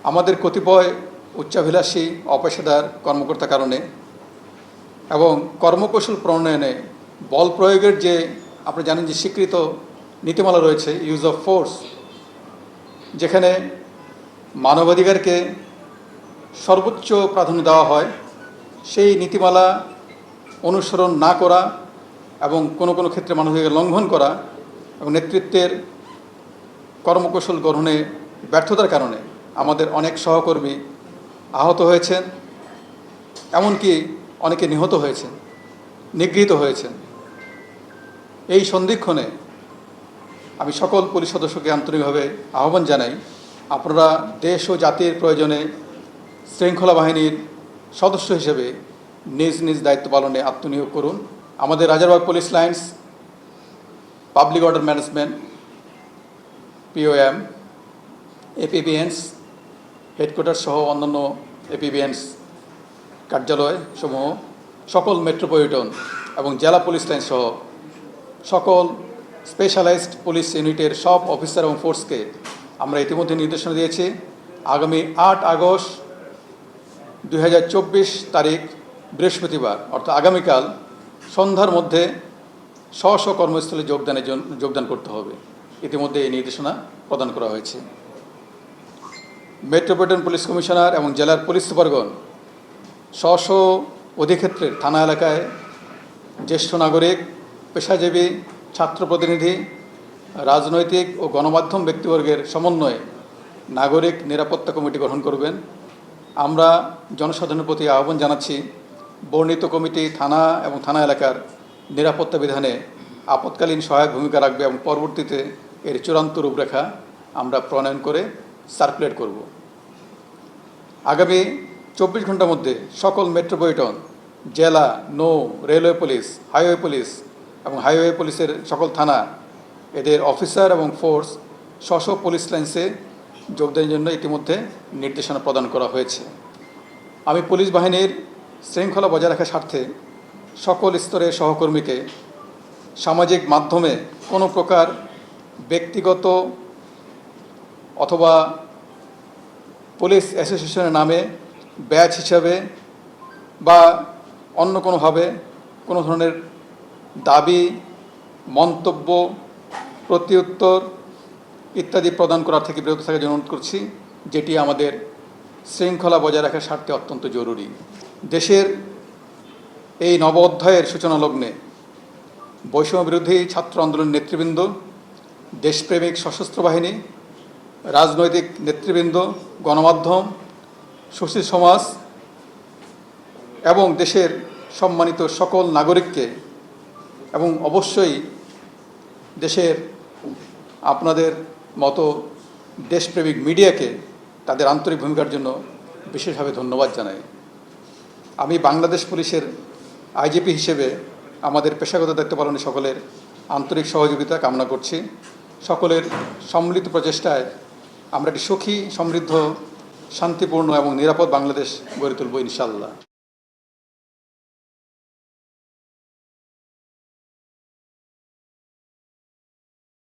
আমাদের কতিপয় উচ্চাভিলাষী অপেশাদার কর্মকর্তার কারণে এবং কর্মকৌশল প্রণয়নে বল প্রয়োগের যে আপনি জানেন যে স্বীকৃত নীতিমালা রয়েছে ইউজ অফ ফোর্স, যেখানে মানবাধিকারকে সর্বোচ্চ প্রাধান্য দেওয়া হয়, সেই নীতিমালা অনুসরণ না করা এবং কোনো কোনো ক্ষেত্রে মানবাধিকার লঙ্ঘন করা এবং নেতৃত্বের কর্মকৌশল গ্রহণে ব্যর্থতার কারণে আমাদের অনেক সহকর্মী আহত হয়েছেন, এমনকি অনেকে নিহত হয়েছেন, নিগৃহীত হয়েছেন। এই সন্ধিক্ষণে আমি সকল পুলিশ সদস্যকে আন্তরিকভাবে আহ্বান জানাই, আপনারা দেশ ও জাতির প্রয়োজনে শৃঙ্খলা বাহিনীর সদস্য হিসেবে নিজ নিজ দায়িত্ব পালনে আত্মনিয়োগ করুন। আমাদের Rajarbagh police lines, public order management, POM, APBNs headquarter সহ অন্যান্য APBNs কার্যালয় সমূহ, সকল মেট্রোপলিটন এবং জেলা পুলিশ লাইন সহ সকল স্পেশালাইজড পুলিশ ইউনিটের সব অফিসার এবং ফোর্সকে আমরা ইতিমধ্যে নির্দেশনা দিয়েছি। আগামী 8 আগস্ট 2024 তারিখ বৃহস্পতিবার অর্থাৎ আগামীকাল সন্ধ্যার মধ্যে স্ব কর্মস্থলে যোগদান করতে হবে। ইতিমধ্যে এই নির্দেশনা প্রদান করা হয়েছে। মেট্রোপলিটন পুলিশ কমিশনার এবং জেলার পুলিশ সুপারগণ স্ব অধিক্ষেত্রের থানা এলাকায় জ্যেষ্ঠ নাগরিক, পেশাজীবী, ছাত্র প্রতিনিধি, রাজনৈতিক ও গণমাধ্যম ব্যক্তিবর্গের সমন্বয়ে নাগরিক নিরাপত্তা কমিটি গঠন করবেন। আমরা জনসাধারণের প্রতি আহ্বান জানাচ্ছি, বর্ণিত কমিটি থানা এবং থানা এলাকার নিরাপত্তা বিধানে আপৎকালীন সহায়ক ভূমিকা রাখবে এবং পরবর্তীতে এর চূড়ান্ত রূপরেখা আমরা প্রণয়ন করে সার্কুলেট করব। আগামী 24 ঘন্টার মধ্যে সকল মেট্রোপলিটন, জেলা, নৌ, রেলওয়ে পুলিশ, হাইওয়ে পুলিশ এবং হাইওয়ে পুলিশের সকল থানা এদের অফিসার এবং ফোর্স স্ব পুলিশ লাইন্সে যোগদানের জন্য ইতিমধ্যে নির্দেশনা প্রদান করা হয়েছে। আমি পুলিশ বাহিনীর শৃঙ্খলা বজায় রাখার স্বার্থে সকল স্তরের সহকর্মীকে সামাজিক মাধ্যমে কোনো প্রকার ব্যক্তিগত অথবা পুলিশ অ্যাসোসিয়েশনের নামে ব্যাচ হিসাবে বা অন্য কোনোভাবে কোনো ধরনের দাবি, মন্তব্য, প্রত্যুত্তর ইত্যাদি প্রদান করার থেকে বিরত থাকার জন্য অনুরোধ করছি, যেটি আমাদের শৃঙ্খলা বজায় রাখার স্বার্থে অত্যন্ত জরুরি। দেশের এই নব অধ্যায়ের সূচনা লগ্নে বৈষম্য বিরোধী ছাত্র আন্দোলনের নেতৃবৃন্দ, দেশপ্রেমিক সশস্ত্র বাহিনী, রাজনৈতিক নেতৃবৃন্দ, গণমাধ্যম, সুশীল সমাজ এবং দেশের সম্মানিত সকল নাগরিককে এবং অবশ্যই দেশের আপনাদের মতো দেশপ্রেমিক মিডিয়াকে তাদের আন্তরিক ভূমিকার জন্য বিশেষভাবে ধন্যবাদ জানাই। আমি বাংলাদেশ পুলিশের IGP হিসেবে আমাদের পেশাগত দায়িত্ব পালনে সকলের আন্তরিক সহযোগিতা কামনা করছি। সকলের সম্মিলিত প্রচেষ্টায় আমরা একটি সুখী, সমৃদ্ধ, শান্তিপূর্ণ এবং নিরাপদ বাংলাদেশ গড়ে তুলব ইনশাআল্লাহ।